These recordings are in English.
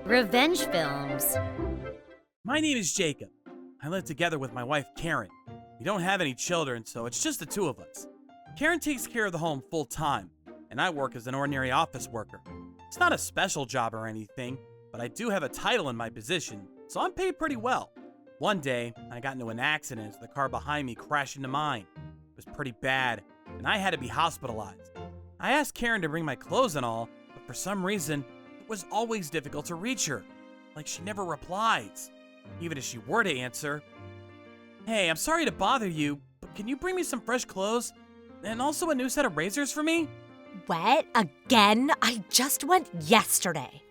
Revenge films. My name is Jacob. I live together with my wife, Karen. We don't have any children, so it's just the two of us. Karen takes care of the home full time, and I work as an ordinary office worker. It's not a special job or anything, but I do have a title in my position, so I'm paid pretty well. One day, I got into an accident as the car behind me crashed into mine. It was pretty bad, and I had to be hospitalized. I asked Karen to bring my clothes and all, but for some reason, it was always difficult to reach her. Like she never replies. Even if she were to answer, "Hey, I'm sorry to bother you, but can you bring me some fresh clothes? And also a new set of razors for me?" What? Again? I just went yesterday.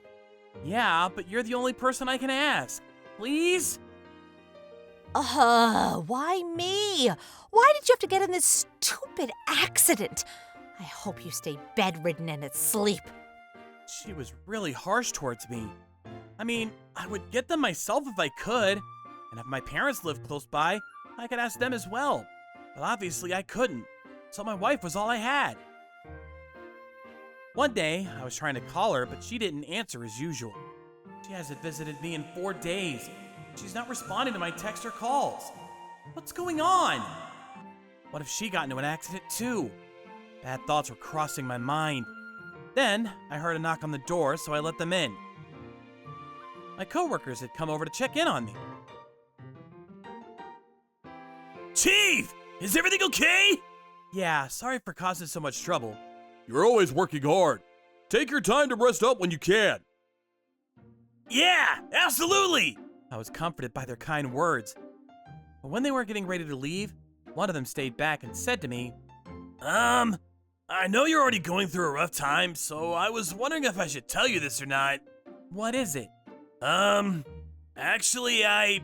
"Yeah, but you're the only person I can ask. Please?" Why me? Why did you have to get in this stupid accident? I hope you stay bedridden and asleep. She was really harsh towards me. I mean, I would get them myself if I could, and if my parents lived close by, I could ask them as well. But obviously I couldn't, so my wife was all I had. One day, I was trying to call her, but she didn't answer as usual. She hasn't visited me in 4 days. She's not responding to my texts or calls. What's going on? What if she got into an accident too? Bad thoughts were crossing my mind. Then, I heard a knock on the door, so I let them in. My coworkers had come over to check in on me. "Chief! Is everything okay?" "Yeah, sorry for causing so much trouble." "You're always working hard. Take your time to rest up when you can." "Yeah, absolutely!" I was comforted by their kind words. But when they were getting ready to leave, one of them stayed back and said to me, I know you're already going through a rough time, so I was wondering if I should tell you this or not." "What is it?" Actually, I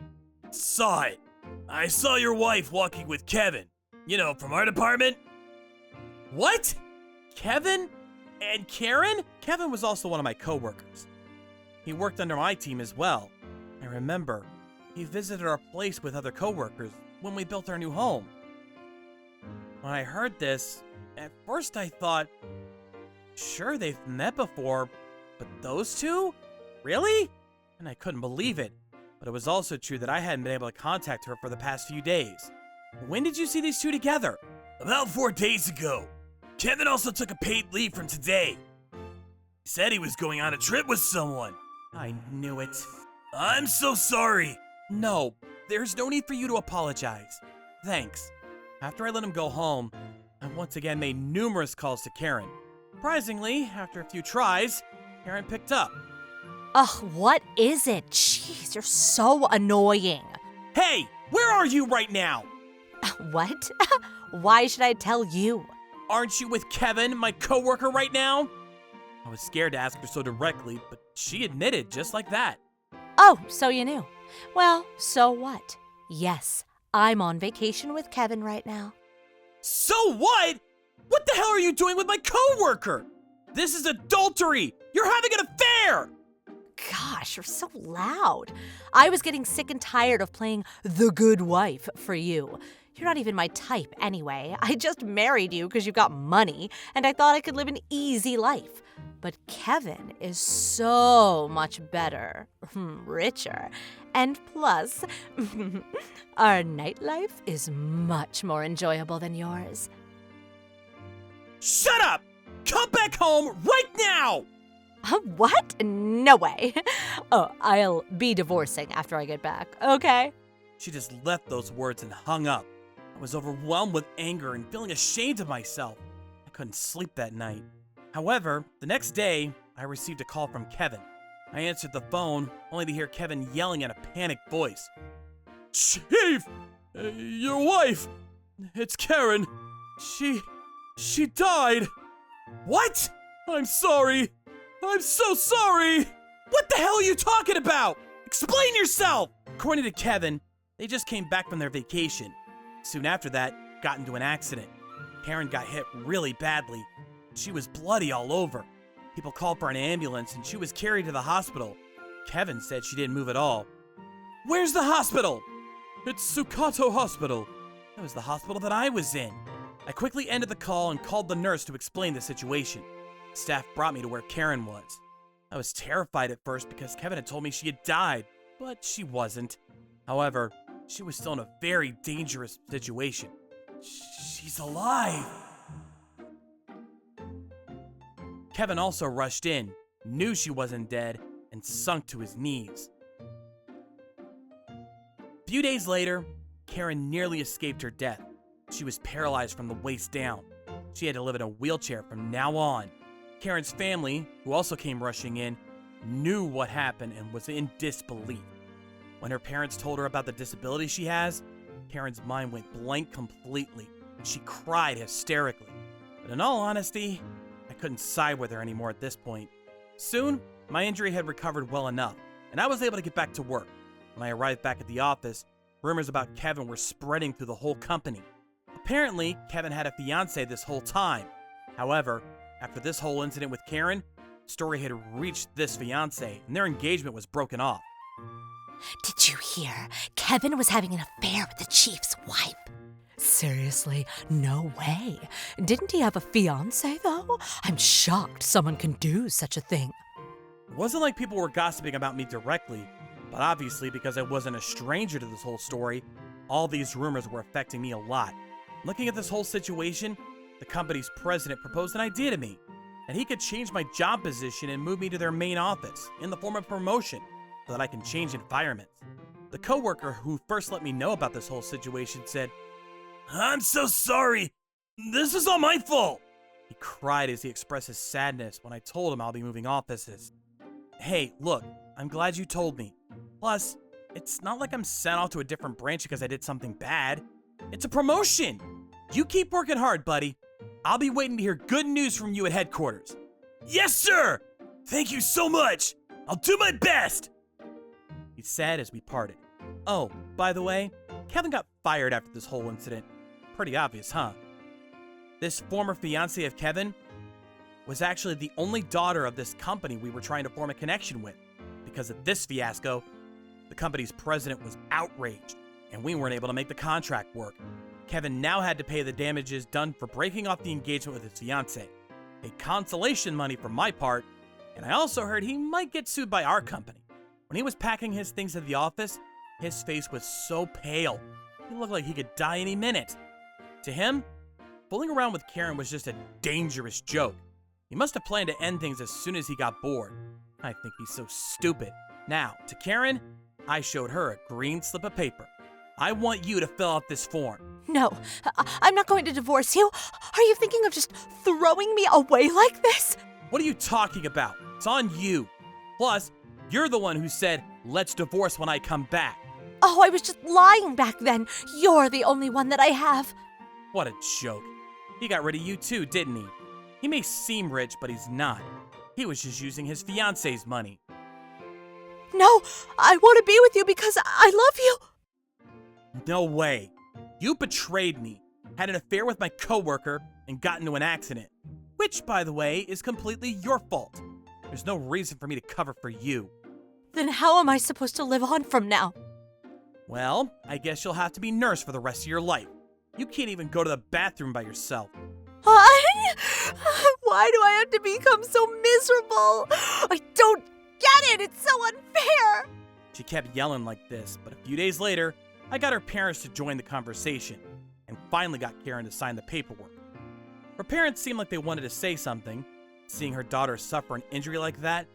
saw it. I saw your wife walking with Kevin. You know, from our department." "What? Kevin? And Karen?" Kevin was also one of my coworkers. He worked under my team as well. I remember, he visited our place with other coworkers when we built our new home. When I heard this, at first I thought, sure, they've met before, but those two? Really? And I couldn't believe it. But it was also true that I hadn't been able to contact her for the past few days. When did you see these two together? "About 4 days ago. Kevin also took a paid leave from today. He said he was going on a trip with someone." I knew it. "I'm so sorry." "No, there's no need for you to apologize. Thanks." After I let him go home, I once again made numerous calls to Karen. Surprisingly, after a few tries, Karen picked up. Ugh, what is it? Jeez, you're so annoying. "Hey, where are you right now?" What? Why should I tell you? "Aren't you with Kevin, my coworker, right now?" I was scared to ask her so directly, but she admitted just like that. Oh, so you knew. Well, so what? Yes, I'm on vacation with Kevin right now. "So what? What the hell are you doing with my coworker? This is adultery! You're having an affair!" Gosh, you're so loud. I was getting sick and tired of playing the good wife for you. You're not even my type anyway. I just married you because you got money, and I thought I could live an easy life. But Kevin is so much better, richer, and plus, our nightlife is much more enjoyable than yours. "Shut up! Come back home right now!" What? No way. Oh, I'll be divorcing after I get back, okay? She just left those words and hung up. I was overwhelmed with anger and feeling ashamed of myself. I couldn't sleep that night. However, the next day, I received a call from Kevin. I answered the phone, only to hear Kevin yelling in a panicked voice. "Chief! Your wife! It's Karen! She died!" "What? I'm sorry! I'm so sorry! What the hell are you talking about? Explain yourself!" According to Kevin, they just came back from their vacation. Soon after that, got into an accident. Karen got hit really badly. She was bloody all over. People called for an ambulance and she was carried to the hospital. Kevin said she didn't move at all. "Where's the hospital?" "It's Sukato Hospital." That was the hospital that I was in. I quickly ended the call and called the nurse to explain the situation. Staff brought me to where Karen was. I was terrified at first because Kevin had told me she had died, but she wasn't. However, she was still in a very dangerous situation. She's alive! Kevin also rushed in, knew she wasn't dead, and sunk to his knees. A few days later, Karen nearly escaped her death. She was paralyzed from the waist down. She had to live in a wheelchair from now on. Karen's family, who also came rushing in, knew what happened and was in disbelief. When her parents told her about the disability she has, Karen's mind went blank completely, and she cried hysterically. But in all honesty, I couldn't side with her anymore at this point. Soon, my injury had recovered well enough, and I was able to get back to work. When I arrived back at the office, rumors about Kevin were spreading through the whole company. Apparently, Kevin had a fiancée this whole time. However, after this whole incident with Karen, the story had reached this fiancé, and their engagement was broken off. Did you hear? Kevin was having an affair with the chief's wife. Seriously? No way. Didn't he have a fiancé, though? I'm shocked someone can do such a thing. It wasn't like people were gossiping about me directly, but obviously because I wasn't a stranger to this whole story, all these rumors were affecting me a lot. Looking at this whole situation, the company's president proposed an idea to me, that he could change my job position and move me to their main office in the form of promotion so that I can change environments. The coworker who first let me know about this whole situation said, "I'm so sorry. This is all my fault." He cried as he expressed his sadness when I told him I'll be moving offices. Hey, look, I'm glad you told me. Plus, it's not like I'm sent off to a different branch because I did something bad. It's a promotion. You keep working hard, buddy. I'll be waiting to hear good news from you at headquarters. Yes, sir! Thank you so much. I'll do my best, he said as we parted. Oh, by the way, Kevin got fired after this whole incident. Pretty obvious, huh? This former fiancée of Kevin was actually the only daughter of this company we were trying to form a connection with. Because of this fiasco, the company's president was outraged, and we weren't able to make the contract work. Kevin now had to pay the damages done for breaking off the engagement with his fiancée, paid consolation money for my part, and I also heard he might get sued by our company. When he was packing his things at the office, his face was so pale, he looked like he could die any minute. To him, fooling around with Karen was just a dangerous joke. He must have planned to end things as soon as he got bored. I think he's so stupid. Now, to Karen, I showed her a green slip of paper. I want you to fill out this form. No, I'm not going to divorce you. Are you thinking of just throwing me away like this? What are you talking about? It's on you. Plus, you're the one who said, let's divorce when I come back. Oh, I was just lying back then. You're the only one that I have. What a joke. He got rid of you too, didn't he? He may seem rich, but he's not. He was just using his fiancé's money. No, I want to be with you because I love you. No way. You betrayed me, had an affair with my coworker, and got into an accident. Which, by the way, is completely your fault. There's no reason for me to cover for you. Then how am I supposed to live on from now? Well, I guess you'll have to be nursed for the rest of your life. You can't even go to the bathroom by yourself. Why do I have to become so miserable? I don't get it. It's so unfair. She kept yelling like this, but a few days later, I got her parents to join the conversation and finally got Karen to sign the paperwork. Her parents seemed like they wanted to say something. Seeing her daughter suffer an injury like that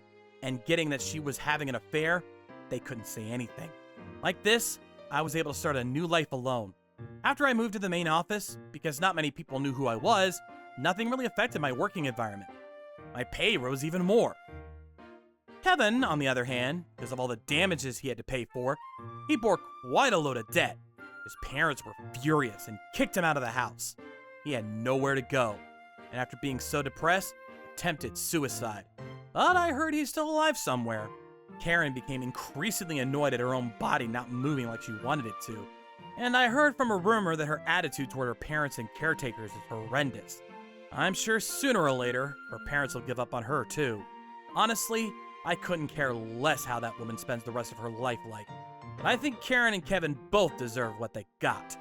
and getting that she was having an affair, they couldn't say anything. Like this, I was able to start a new life alone. After I moved to the main office, because not many people knew who I was, nothing really affected my working environment. My pay rose even more. Kevin, on the other hand, because of all the damages he had to pay for, he bore quite a load of debt. His parents were furious and kicked him out of the house. He had nowhere to go, and after being so depressed, attempted suicide. But I heard he's still alive somewhere. Karen became increasingly annoyed at her own body not moving like she wanted it to. And I heard from a rumor that her attitude toward her parents and caretakers is horrendous. I'm sure sooner or later, her parents will give up on her too. Honestly, I couldn't care less how that woman spends the rest of her life like. But I think Karen and Kevin both deserve what they got.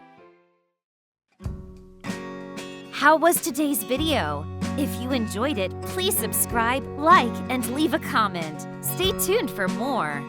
How was today's video? If you enjoyed it, please subscribe, like, and leave a comment. Stay tuned for more.